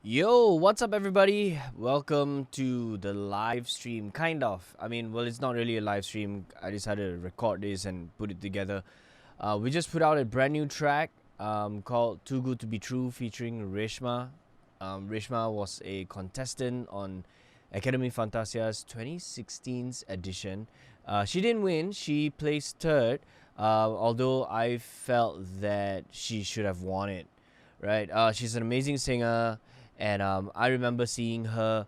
Yo, what's up, everybody? Welcome to the live stream. Kind of. Well, it's not really a live stream. I decided to record this and put it together. We just put out a brand new track called Too Good to Be True featuring RESHMA. RESHMA was a contestant on Academy Fantasia's 2016's edition. She didn't win, she placed third, although I felt that she should have won it. Right? She's an amazing singer. And I remember seeing her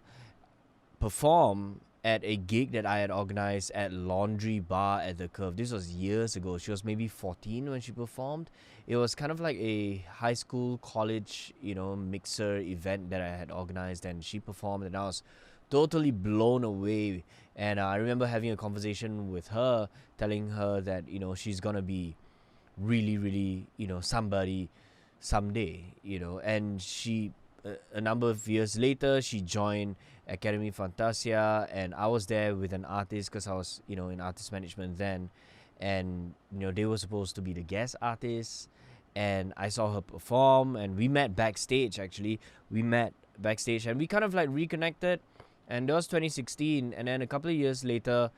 perform at a gig that I had organized at Laundry Bar at the Curve. This was years ago. She was maybe 14 when she performed. It was kind of like a high school, college, mixer event that I had organized, and she performed, and I was totally blown away. And I remember having a conversation with her, telling her that, she's gonna be really, really, somebody someday, and she a number of years later, she joined Academy Fantasia, and I was there with an artist because I was, in artist management then, and they were supposed to be the guest artists, and I saw her perform, and we met backstage. Actually, we met backstage, and we kind of like reconnected, and that was 2016, and then a couple of years later,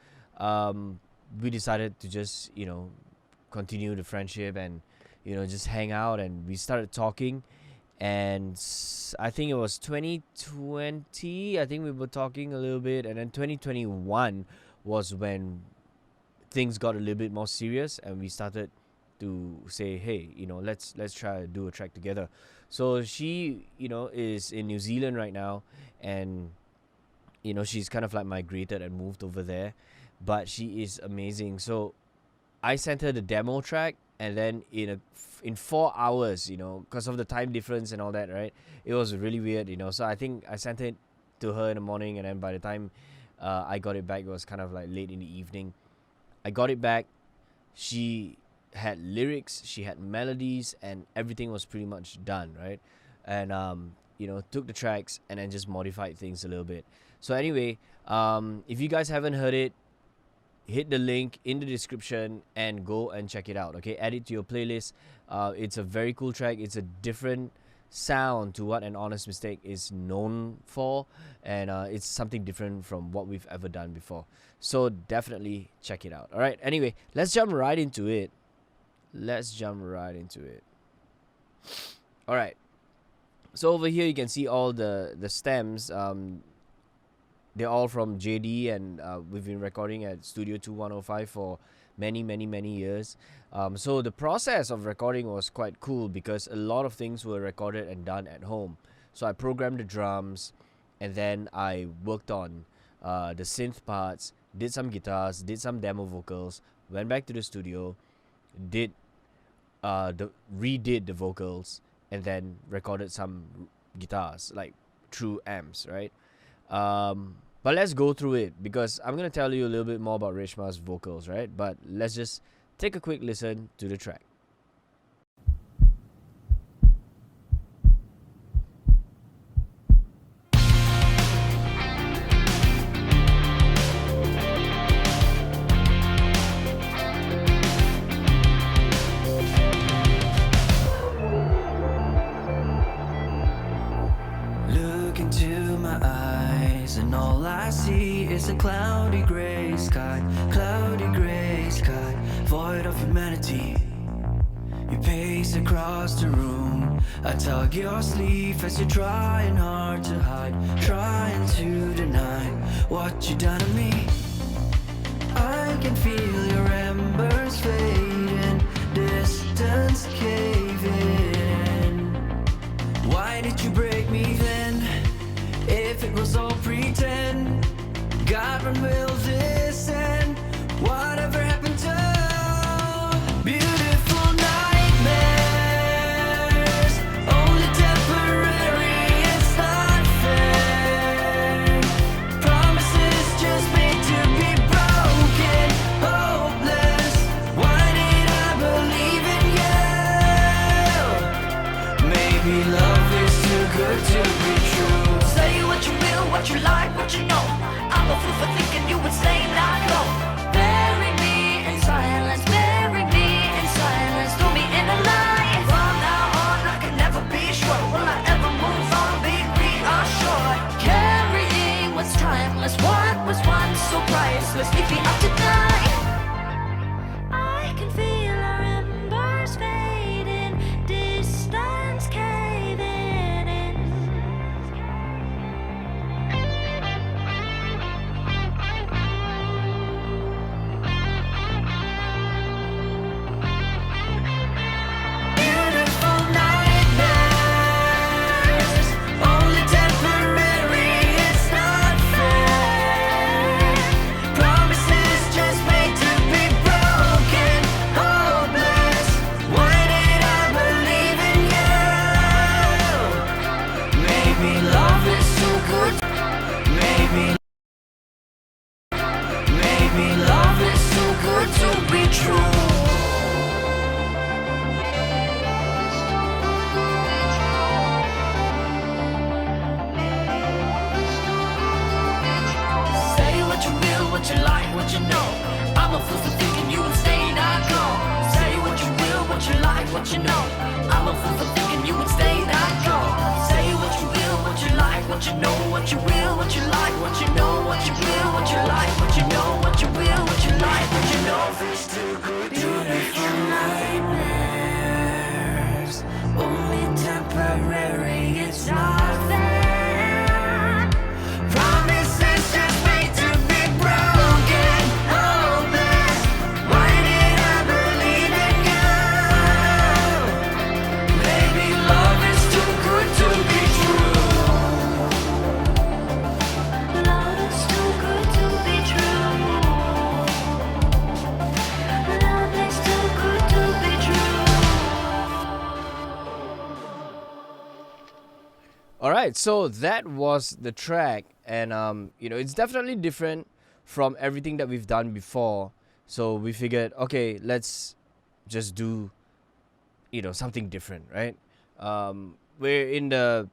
we decided to just continue the friendship and just hang out, and we started talking. And I think it was 2020, I think we were talking a little bit, and then 2021 was when things got a little bit more serious, and we started to say, hey, let's try to do a track together. So she is in New Zealand right now, and she's kind of like migrated and moved over there, but she is amazing. So I sent her the demo track, and then in 4 hours, because of the time difference and all that, right? It was really weird, So I think I sent it to her in the morning, and then by the time I got it back, it was kind of like late in the evening. I got it back. She had lyrics, she had melodies, and everything was pretty much done, right? And took the tracks and then just modified things a little bit. So anyway, if you guys haven't heard it, hit the link in the description and go and check it out. Okay, add it to your playlist. It's a very cool track. It's a different sound to what An Honest Mistake is known for, and it's something different from what we've ever done before. So definitely check it out. All right, anyway, let's jump right into it. All right, so over here you can see all the stems. They're all from JD, and we've been recording at Studio 2105 for many years. So the process of recording was quite cool because a lot of things were recorded and done at home. So I programmed the drums, and then I worked on the synth parts, did some guitars, did some demo vocals, went back to the studio, redid the vocals, and then recorded some guitars, like true amps, right? But let's go through it, because I'm going to tell you a little bit more about RESHMA's vocals, right? But let's just take a quick listen to the track. Look into my eyes, and all I see is a cloudy gray sky, void of humanity. You pace across the room, I tug your sleeve as you're trying hard to hide, trying to deny what you done to me. I can feel your embers fading, distance caving. Why did you break me then, if it was all pretend? God, when will this end? Whatever happened to beautiful nightmares? Only temporary, it's not fair. Promises just made to be broken, hopeless. Why did I believe in you? Maybe love is too good to be true. Say what you will, what you like, what you know. I'm a fool for thinking you would say not go. Bury me in silence, throw me in a line. From now on I can never be sure. Will I ever move on, be real? a fool for thinking you would stay not go. Say what you will, what you like, what you know. I'm a fool for thinking you would stay not go. Say what you will, what you like, what you know. What you will, what you like, what you know. What you will, what you like, what you know. What you will, what you like, what you know. It's too good, beautiful nightmares, only temporary, it's not fair. Promises just made to be broken. Hopeless. Why did I believe in you? Maybe love is too good to be true. Love is too good to be true. Love is too good to be true. Alright, so that was the track, and it's definitely different from everything that we've done before. So we figured, okay, let's just do something different, right? We're in the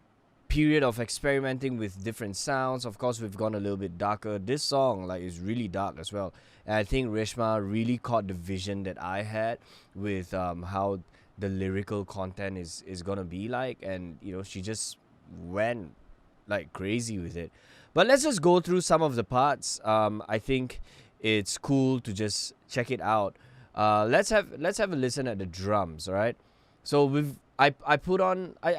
period of experimenting with different sounds. Of course, we've gone a little bit darker. This song is really dark as well, and I think RESHMA really caught the vision that I had with how the lyrical content is gonna be like, and she just went like crazy with it. But let's just go through some of the parts. I think it's cool to just check it out. Let's have a listen at the drums. All right. So I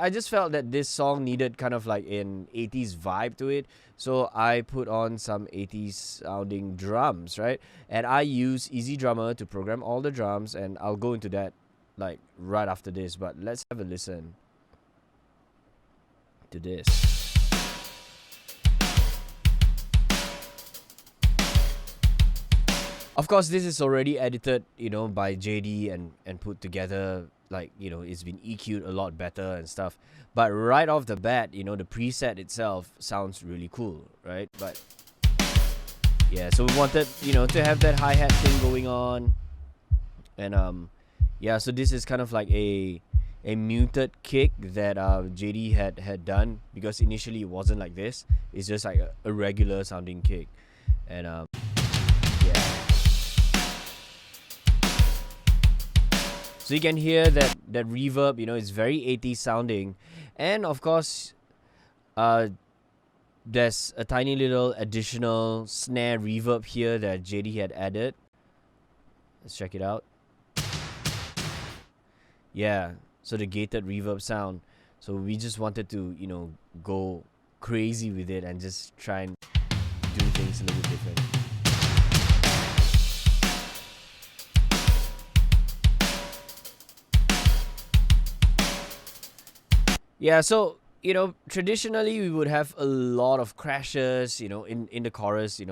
just felt that this song needed kind of like an 80s vibe to it. So I put on some 80s sounding drums, right? And I use Easy Drummer to program all the drums, and I'll go into that like right after this. But let's have a listen to this. Of course, this is already edited, by JD and put together, it's been EQ'd a lot better and stuff. But right off the bat, the preset itself sounds really cool, right? But yeah, so we wanted, to have that hi-hat thing going on. And yeah, so this is kind of like a muted kick that JD had done, because initially it wasn't like this. It's just like a regular sounding kick. And yeah. So you can hear that reverb, it's very 80s sounding. And of course, there's a tiny little additional snare reverb here that JD had added. Let's check it out. Yeah, so the gated reverb sound. So we just wanted to, go crazy with it and just try and do things a little different. Yeah, so traditionally we would have a lot of crashes, in the chorus. A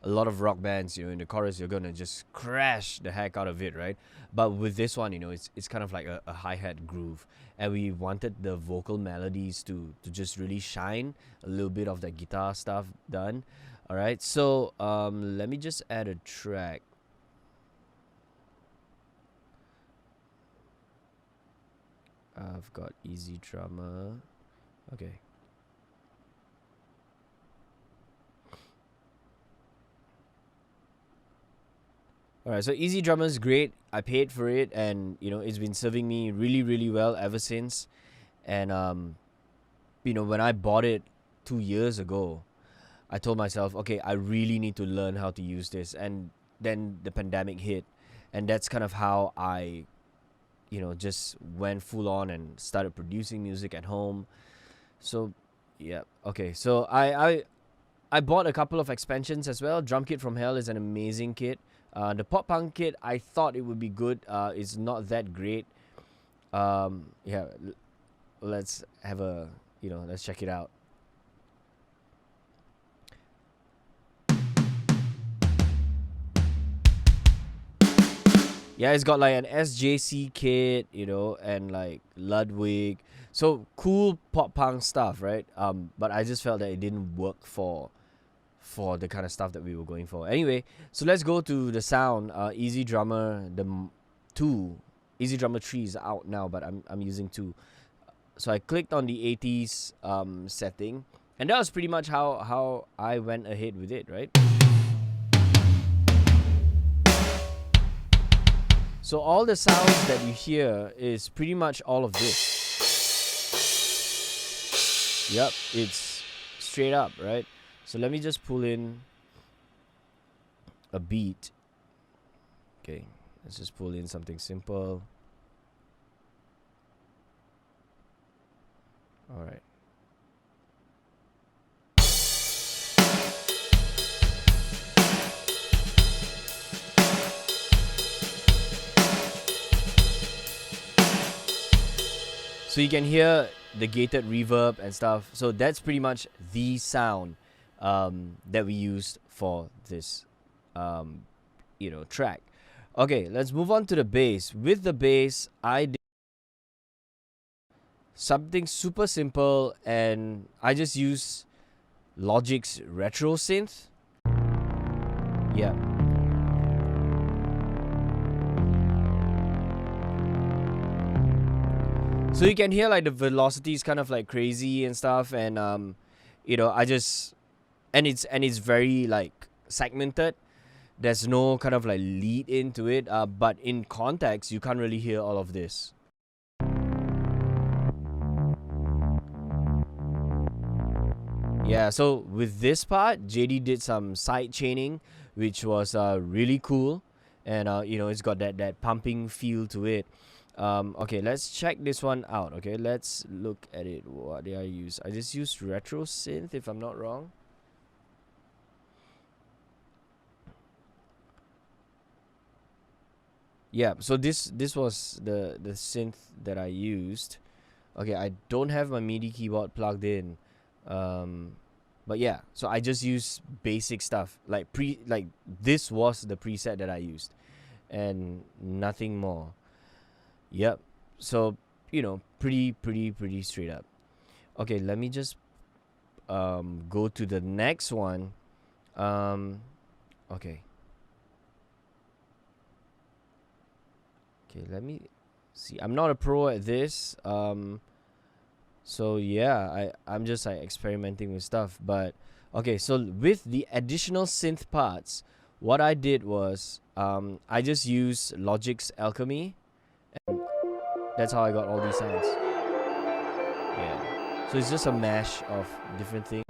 lot of rock bands, in the chorus you're gonna just crash the heck out of it, right? But with this one, it's kind of like a hi-hat groove, and we wanted the vocal melodies to just really shine, a little bit of the guitar stuff done. All right, so let me just add a track. I've got Easy Drummer. Okay. Alright, so Easy Drummer is great. I paid for it, and it's been serving me really, really well ever since. And when I bought it 2 years ago, I told myself, okay, I really need to learn how to use this. And then the pandemic hit, and that's kind of how I just went full on and started producing music at home. So yeah, okay, so I bought a couple of expansions as well. Drum Kit from Hell is an amazing kit. The pop punk kit, I thought it would be good. It's not that great. Yeah, let's have a let's check it out. Yeah, it's got like an SJC kit, and like Ludwig. So cool pop punk stuff, right? But I just felt that it didn't work for the kind of stuff that we were going for. Anyway, so let's go to the sound. Easy Drummer, Easy Drummer 3 is out now, but I'm using 2. So I clicked on the 80s setting, and that was pretty much how I went ahead with it, right? So all the sounds that you hear is pretty much all of this. Yep, it's straight up, right? So let me just pull in a beat. Okay, let's just pull in something simple. All right. So you can hear the gated reverb and stuff. So that's pretty much the sound that we used for this, track. Okay, let's move on to the bass. With the bass, I did something super simple, and I just use Logic's retro synth. Yeah. So you can hear like the velocity is kind of like crazy and stuff, and I just and it's very like segmented. There's no kind of like lead into it, but in context you can't really hear all of this. Yeah, so with this part, JD did some side chaining, which was really cool, and it's got that pumping feel to it. Okay, let's check this one out. Okay, let's look at it. What did I use? I just used retro synth, if I'm not wrong. Yeah, so this was the synth that I used. Okay, I don't have my MIDI keyboard plugged in. But yeah, so I just use basic stuff. Like this was the preset that I used, and nothing more. Yep. So, pretty straight up. Okay, let me just go to the next one. Okay. Okay, let me see. I'm not a pro at this. So yeah, I'm just like experimenting with stuff. But okay, so with the additional synth parts, what I did was I just used Logic's Alchemy. And that's how I got all these sounds. Yeah. So it's just a mash of different things.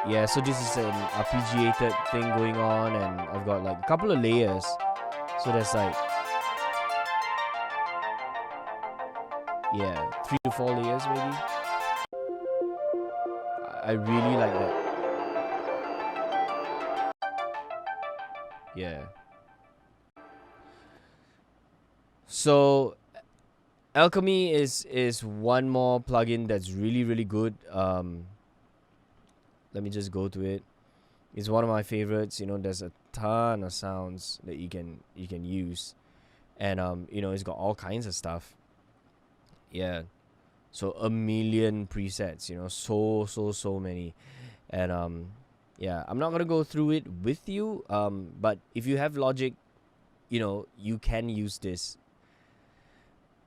Yeah, so this is an arpeggiated thing going on, and I've got like a couple of layers. So there's like, 3 to 4 layers maybe. I really like that. Yeah. So Alchemy is one more plugin that's really good. Let me just go to it. It's one of my favorites. There's a ton of sounds that you can use, and it's got all kinds of stuff. Yeah, so a million presets. So many, and I'm not gonna go through it with you. But if you have Logic, you can use this,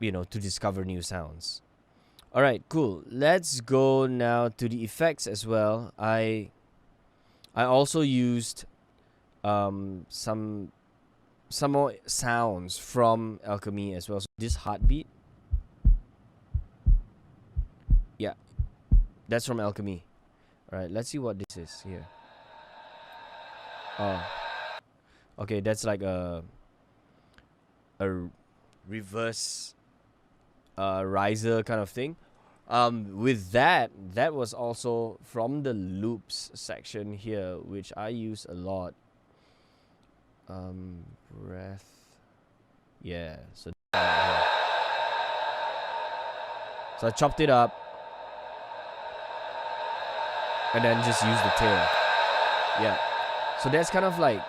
to discover new sounds. All right, cool. Let's go now to the effects as well. I also used some more sounds from Alchemy as well. So this heartbeat, yeah, that's from Alchemy. All right, let's see what this is here. Oh, okay, that's like a reverse riser kind of thing. With that was also from the loops section here, which I use a lot. Breath. Yeah, so right, so I chopped it up and then just use the tail. Yeah, so that's kind of like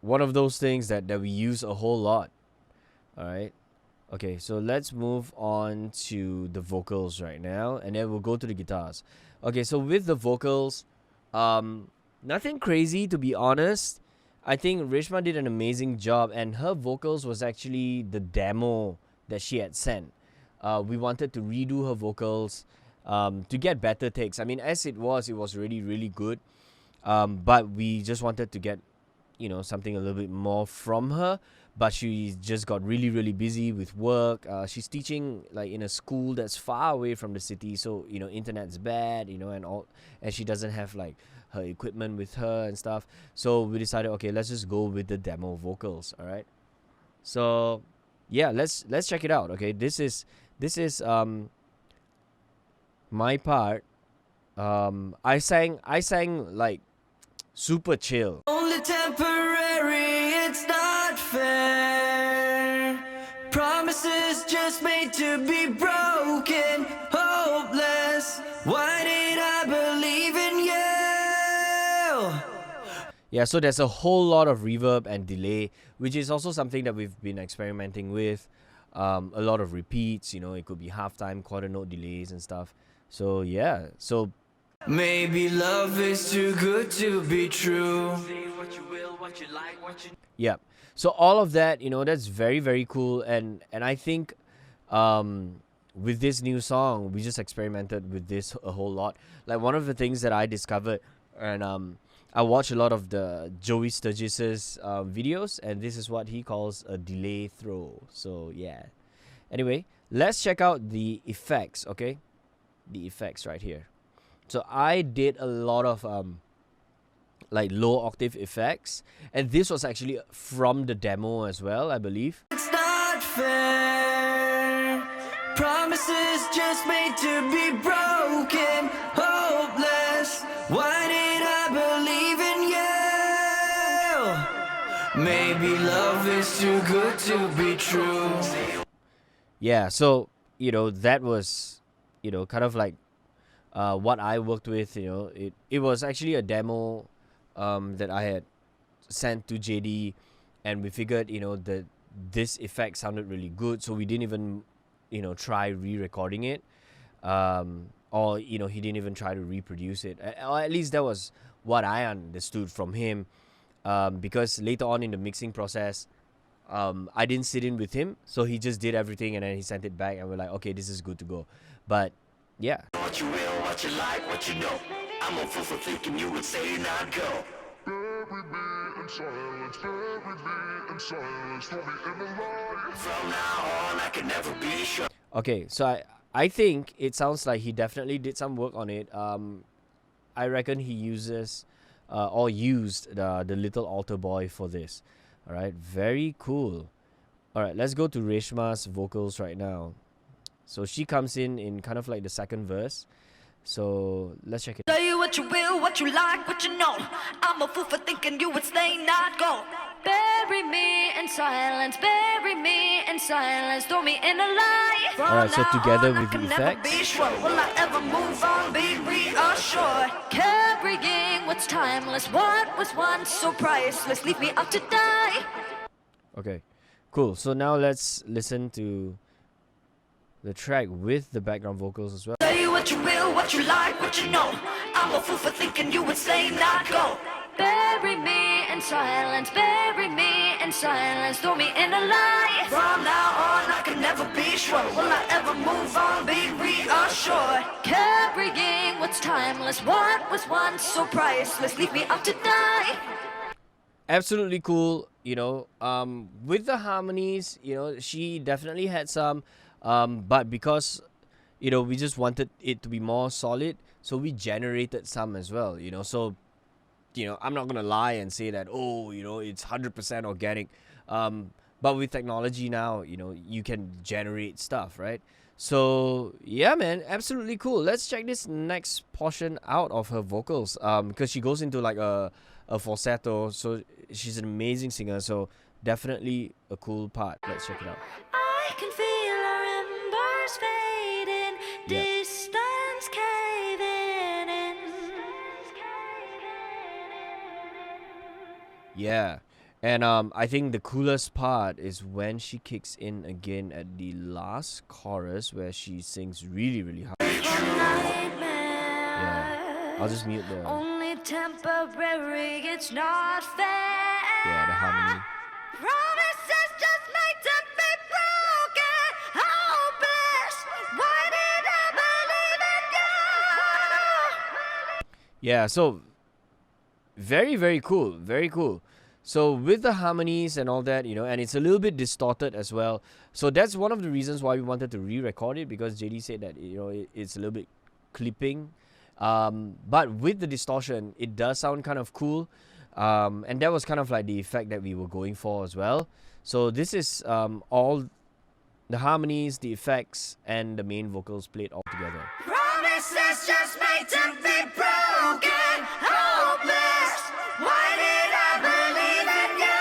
one of those things that we use a whole lot. All right. Okay, so let's move on to the vocals right now, and then we'll go to the guitars. Okay, so with the vocals, nothing crazy, to be honest. I think RESHMA did an amazing job, and her vocals was actually the demo that she had sent. We wanted to redo her vocals to get better takes. I mean, as it was really good, but we just wanted to get something a little bit more from her, but she just got really busy with work. She's teaching like in a school that's far away from the city, so internet's bad, and she doesn't have like her equipment with her and stuff. So we decided, okay, let's just go with the demo vocals. All right, so yeah, let's check it out. Okay, this is my part. I sang like super chill. Only temporary, it's not fair. Promises just made to be broken, hopeless. Why did I believe in you? Yeah, so there's a whole lot of reverb and delay, which is also something that we've been experimenting with. A lot of repeats, it could be halftime, quarter note delays and stuff. So yeah, so maybe love is too good to be true. yeah, so all of that, that's very cool, and I think with this new song we just experimented with this a whole lot. Like one of the things that I discovered, and I watch a lot of the Joey Sturgis's videos, and this is what he calls a delay throw. So yeah, anyway, let's check out the effects. Okay, the effects right here. So I did a lot of like low octave effects, and this was actually from the demo as well, I believe. It's not fair. Promises just made to be broken, hopeless. Why did I believe in you? Maybe love is too good to be true. Yeah, so that was kind of like what I worked with. It was actually a demo that I had sent to JD, and we figured that this effect sounded really good, so we didn't even try re-recording it, or he didn't even try to reproduce it, or at least that was what I understood from him, because later on in the mixing process, I didn't sit in with him, so he just did everything and then he sent it back, and we're like, okay, this is good to go. But yeah, What you will, what you like, what you know. I'm a fool for thinking you would say not go. Bury me in silence, bury me in silence, throw me in the light. From now on, I can never be sure. okay, so I think it sounds like he definitely did some work on it. I reckon he uses or used the little altar boy for this. All right, very cool. All right, let's go to RESHMA's vocals right now. So she comes in kind of like the second verse. So let's check it out. Say what you will, what you like, what you know. I'm a fool for thinking you would stay, not go. Bury me in silence, bury me in silence, throw me in a lie. Alright, so together with the effects. Be sure, will I ever move on, be reassured. Carrying what's timeless, what was once so priceless, leave me up to die. Okay, cool. So now let's listen to the track with the background vocals as well. Say what you will, what you like, what you know. I'm a fool for thinking you would stay, not go. Bury me in silence, bury me in silence, throw me in a lie. From now on, I can never be sure. Will I ever move on, be reassured? Carrying what's timeless, what was once so priceless, leave me up to die. Absolutely cool. With the harmonies, she definitely had some, but because we just wanted it to be more solid, so we generated some as well. So I'm not gonna lie and say that it's 100% organic, but with technology now, you can generate stuff, right? So yeah, man, absolutely cool. Let's check this next portion out of her vocals, because she goes into like a falsetto, so she's an amazing singer, so definitely a cool part. Let's check it out. I can feel our embers fading, Yeah. distance caving in. Yeah, and I think the coolest part is when she kicks in again at the last chorus, where she sings really high. Yeah, I'll just mute the Only temporary, it's not fair. the harmony. Promises just made to be broken, hopeless. Why did I believe in you? Yeah, so very cool, very cool. So with the harmonies and all that, and it's a little bit distorted as well. So that's one of the reasons why we wanted to re-record it, because JD said that it's a little bit clipping. But with the distortion, it does sound kind of cool. And that was kind of like the effect that we were going for as well. So this is all the harmonies, the effects, and the main vocals played all together. Promises just made to be broken, hopeless. Why did I believe in you?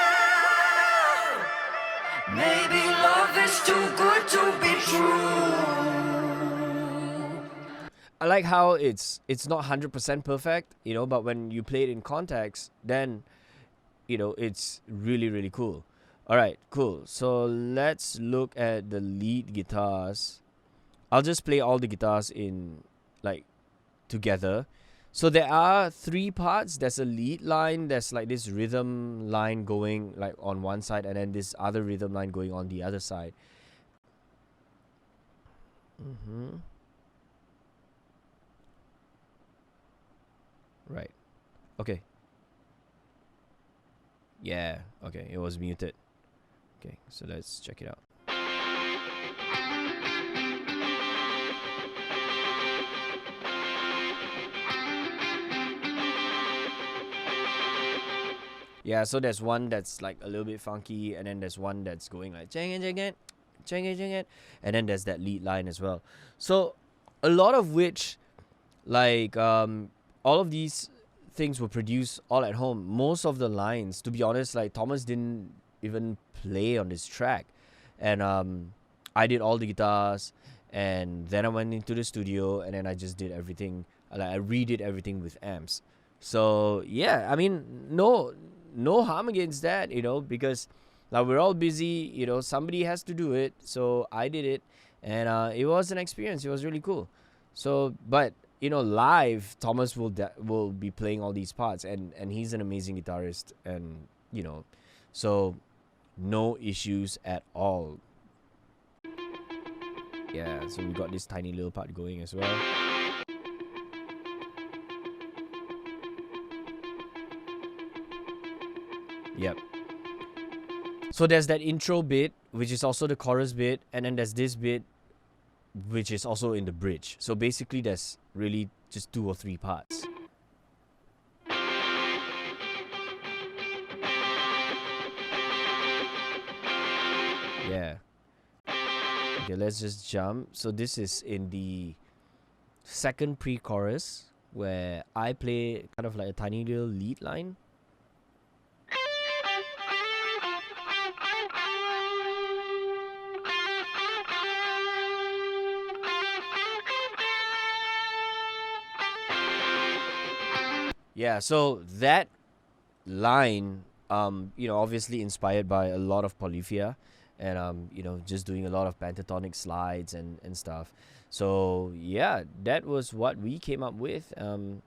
Maybe love is too good to be true. I like how it's not 100% perfect, but when you play it in context, then it's really, really cool. All right, cool. So let's look at the lead guitars. I'll just play all the guitars in together. So there are 3 parts. There's a lead line, there's like this rhythm line going like on one side, and then this other rhythm line going on the other side. Right. Okay. Yeah, okay, it was muted. Okay, so let's check it out. Yeah, so there's one that's like a little bit funky, and then there's one that's going like jang it, and then there's that lead line as well. So a lot of which, all of these things were produced all at home. Most of the lines, to be honest, like Thomas didn't even play on this track, and I did all the guitars, and then I went into the studio, and then I just did everything. I redid everything with amps. So yeah, I mean, no harm against that, because we're all busy, somebody has to do it. So I did it, and it was an experience. It was really cool. So, but live, Thomas will be playing all these parts, and he's an amazing guitarist, and so no issues at all. Yeah, so we got this tiny little part going as well. Yep. So there's that intro bit, which is also the chorus bit, and then there's this bit, which is also in the bridge. So basically there's really just 2 or 3 parts. Yeah. Okay, let's just jump. So this is in the second pre-chorus, where I play kind of like a tiny little lead line. Yeah, so that line, obviously inspired by a lot of polyphia, and just doing a lot of pentatonic slides and stuff. So yeah, that was what we came up with. The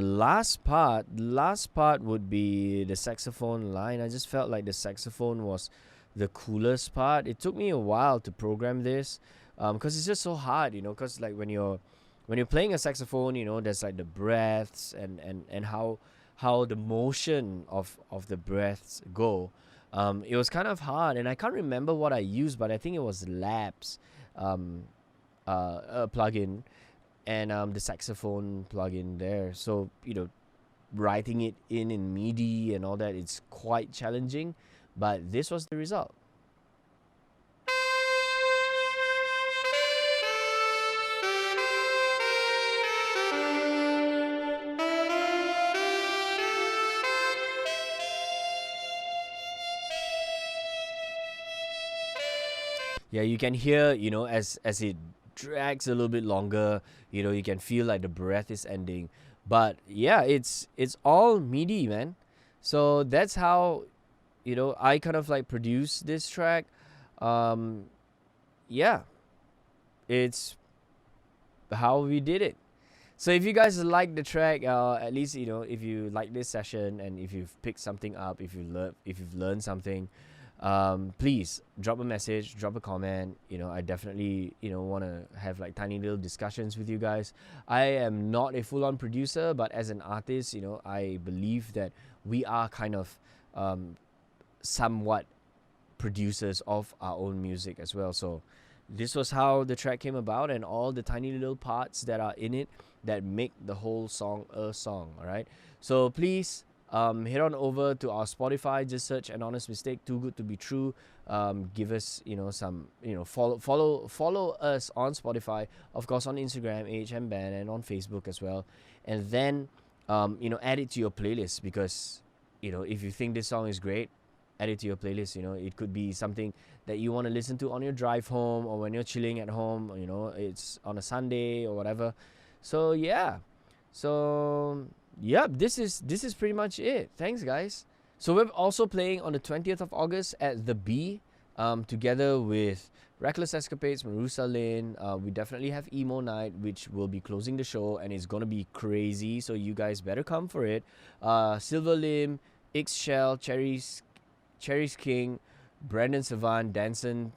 last part would be the saxophone line. I just felt like the saxophone was the coolest part. It took me a while to program this, because it's just so hard, because like when you're playing a saxophone, there's like the breaths and how the motion of the breaths go. It was kind of hard, and I can't remember what I used, but I think it was Labs plugin, and the saxophone plugin there. So writing it in MIDI and all that, it's quite challenging, but this was the result. Yeah, you can hear, as it drags a little bit longer, you can feel like the breath is ending. But yeah, it's all MIDI, man. So that's how, I kind of like produce this track. Yeah, it's how we did it. So if you guys like the track, at least if you like this session, and if you've picked something up, if you've learned something, please drop a message, drop a comment. I definitely want to have like tiny little discussions with you guys. I am not a full-on producer, but as an artist, I believe that we are kind of somewhat producers of our own music as well. So this was how the track came about, and all the tiny little parts that are in it that make the whole song a song. All right, so please head on over to our Spotify, just search An Honest Mistake, Too Good to Be True. Give us some follow us on Spotify, of course on Instagram AHM Band, and on Facebook as well, and then add it to your playlist, because if you think this song is great, add it to your playlist. It could be something that you want to listen to on your drive home, or when you're chilling at home, it's on a Sunday or whatever. So yeah, this is pretty much it. Thanks, guys. So we're also playing on the 20th of August at the B, together with Reckless Escapades, Marusa Lane. We definitely have Emo Night, which will be closing the show, and it's gonna be crazy, so you guys better come for it. Silver Limb, X Shell, Cherry's King, Brandon Savan, Danson.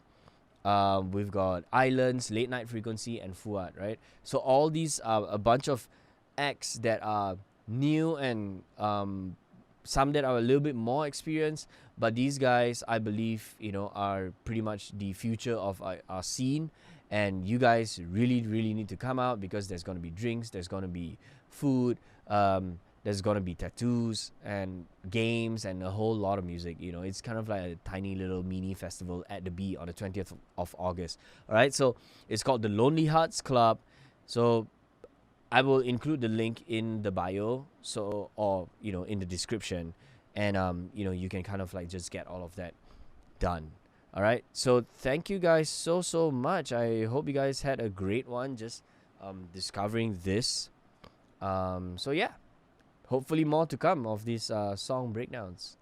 We've got Islands, Late Night Frequency, and Fuad, right? So all these are a bunch of acts that are new, and some that are a little bit more experienced. But these guys, I believe, are pretty much the future of our scene. And you guys really, really need to come out, because there's going to be drinks, there's going to be food, there's going to be tattoos and games and a whole lot of music. It's kind of like a tiny little mini festival at the B on the 20th of August. All right, so it's called the Lonely Hearts Club. So I will include the link in the bio, or in the description, and you can kind of like just get all of that done. All right, so thank you guys so much. I hope you guys had a great one just discovering this. So yeah, hopefully more to come of these song breakdowns.